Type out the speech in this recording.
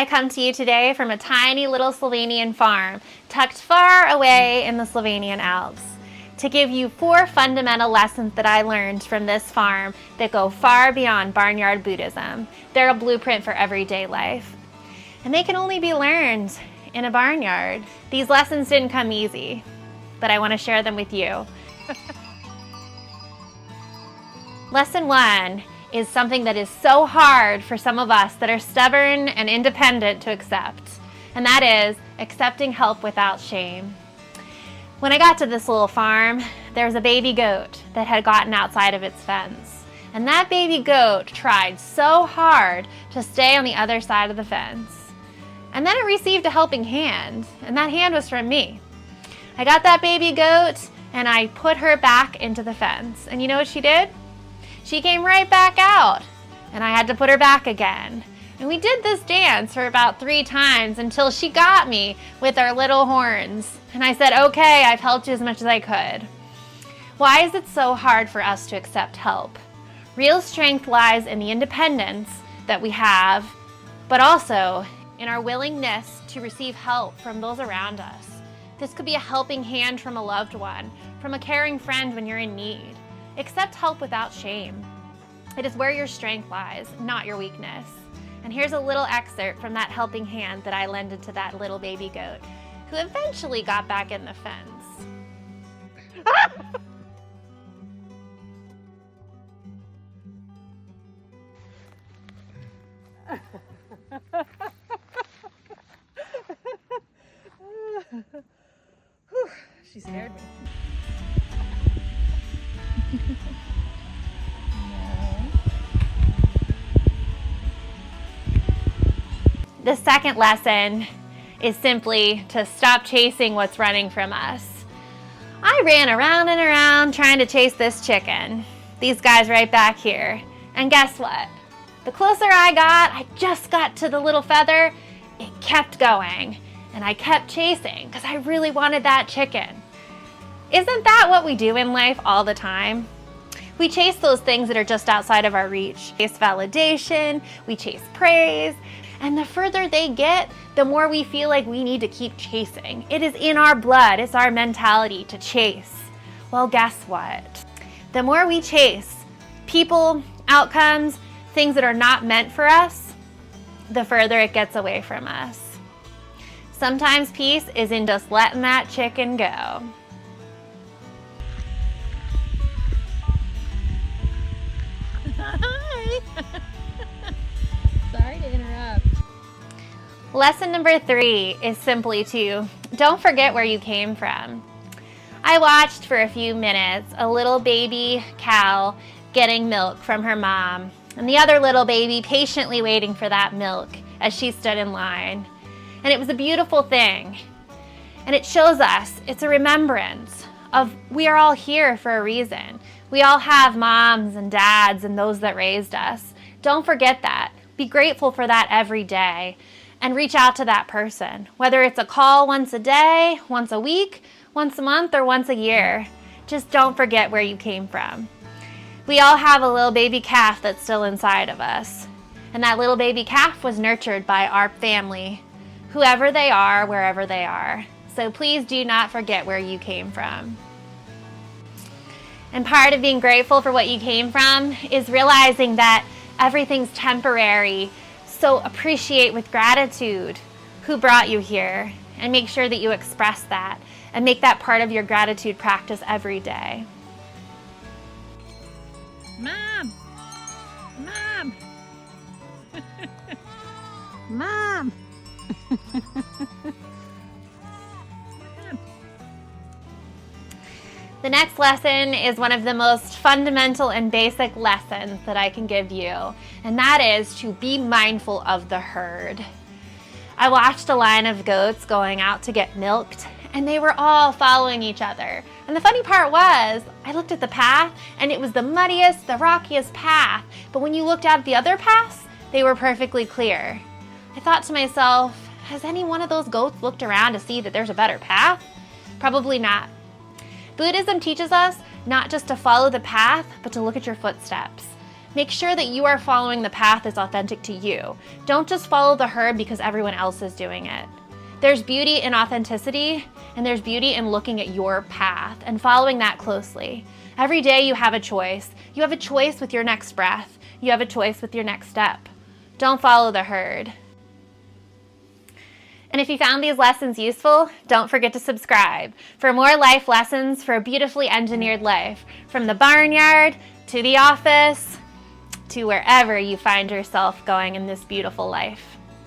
I come to you today from a tiny little Slovenian farm tucked far away in the Slovenian Alps to give you 4 fundamental lessons that I learned from this farm that go far beyond barnyard Buddhism. They're a blueprint for everyday life, and they can only be learned in a barnyard. These lessons didn't come easy, but I want to share them with you. Lesson 1 is something that is so hard for some of us that are stubborn and independent to accept, and that is accepting help without shame. When I got to this little farm, there was a baby goat that had gotten outside of its fence, and that baby goat tried so hard to stay on the other side of the fence. And then it received a helping hand, and that hand was from me. I got that baby goat and I put her back into the fence, and you know what she did? She came right back out, and I had to put her back again. And we did this dance for about 3 times until she got me with our little horns. And I said, okay, I've helped you as much as I could. Why is it so hard for us to accept help? Real strength lies in the independence that we have, but also in our willingness to receive help from those around us. This could be a helping hand from a loved one, from a caring friend when you're in need. Accept help without shame. It is where your strength lies, not your weakness. And here's a little excerpt from that helping hand that I lended to that little baby goat, who eventually got back in the fence. She scared me. The second lesson is simply to stop chasing what's running from us. I ran around and around trying to chase this chicken. These guys right back here. And guess what? The closer I just got to the little feather, it kept going. And I kept chasing because I really wanted that chicken. Isn't that what we do in life all the time? We chase those things that are just outside of our reach. We chase validation, we chase praise, and the further they get, the more we feel like we need to keep chasing. It is in our blood, it's our mentality to chase. Well, guess what? The more we chase people, outcomes, things that are not meant for us, the further it gets away from us. Sometimes peace is in just letting that chicken go. Hi. Sorry to interrupt. Lesson number 3 is simply to don't forget where you came from. I watched for a few minutes a little baby cow getting milk from her mom, and the other little baby patiently waiting for that milk as she stood in line. And it was a beautiful thing. And it shows us, it's a remembrance of we are all here for a reason. We all have moms and dads and those that raised us. Don't forget that. Be grateful for that every day and reach out to that person. Whether it's a call once a day, once a week, once a month, or once a year. Just don't forget where you came from. We all have a little baby calf that's still inside of us. And that little baby calf was nurtured by our family, whoever they are, wherever they are. So please do not forget where you came from. And part of being grateful for what you came from is realizing that everything's temporary. So appreciate with gratitude who brought you here, and make sure that you express that and make that part of your gratitude practice every day. Mom! Mom! Mom! The next lesson is one of the most fundamental and basic lessons that I can give you, and that is to be mindful of the herd. I watched a line of goats going out to get milked, and they were all following each other. And the funny part was, I looked at the path, and it was the muddiest, the rockiest path, but when you looked out at the other paths, they were perfectly clear. I thought to myself, has any one of those goats looked around to see that there's a better path? Probably not. Buddhism teaches us not just to follow the path, but to look at your footsteps. Make sure that you are following the path that's authentic to you. Don't just follow the herd because everyone else is doing it. There's beauty in authenticity, and there's beauty in looking at your path and following that closely. Every day you have a choice. You have a choice with your next breath. You have a choice with your next step. Don't follow the herd. And if you found these lessons useful, don't forget to subscribe for more life lessons for a beautifully engineered life, from the barnyard to the office to wherever you find yourself going in this beautiful life.